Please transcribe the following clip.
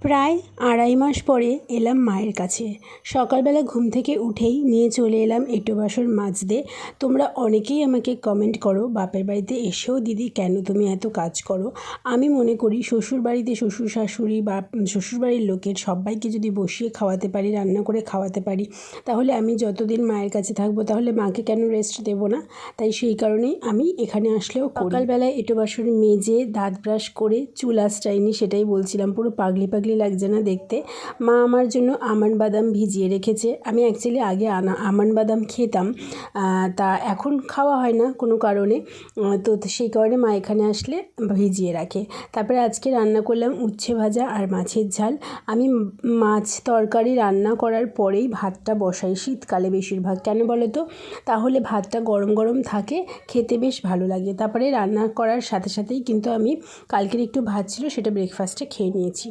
প্রায় ২.৫ মাস পরে এলাম মায়ের কাছে। সকালবেলা ঘুম থেকে উঠেই নিয়ে চলে এলাম এঁটো বাসন মাজতে। তোমরা অনেকেই আমাকে কমেন্ট করো বাপের বাড়িতে এসেও দিদি কেন তুমি এত কাজ করো। আমি মনে করি শ্বশুরবাড়িতে শ্বশুর শাশুড়ি বা শ্বশুরবাড়ির লোকের সবাইকে যদি বসিয়ে খাওয়াতে পারি, রান্না করে খাওয়াতে পারি, তাহলে আমি যতদিন মায়ের কাছে থাকবো তাহলে মাকে কেন রেস্ট দেবো না। তাই সেই কারণেই আমি এখানে আসলেও সকালবেলায় এঁটো বাসন মেজে দাঁত ব্রাশ করে চুল আঁচড়াইনি, সেটাই বলছিলাম, পুরো পাগলি পাগলি লাগছে না দেখতে। মা আমার জন্য আমন্ড বাদাম ভিজিয়ে রেখেছে। আমি অ্যাকচুয়ালি আগে আমন্ড বাদাম খেতাম, তা এখন খাওয়া হয় না কোনো কারণে, তো সেই কারণে মা এখানে আসলে ভিজিয়ে রাখে। তারপরে আজকে রান্না করলাম উচ্ছে ভাজা আর মাছের ঝাল। আমি মাছ তরকারি রান্না করার পরেই ভাতটা বসাই, শীতকালে বেশিরভাগ। কেন বলো তো? তাহলে ভাতটা গরম গরম থাকে, খেতে বেশ ভালো লাগে। তারপরে রান্না করার সাথে সাথেই কিন্তু আমি কালকের একটু ভাত ছিল, সেটা ব্রেকফাস্টে খেয়ে নিয়েছি।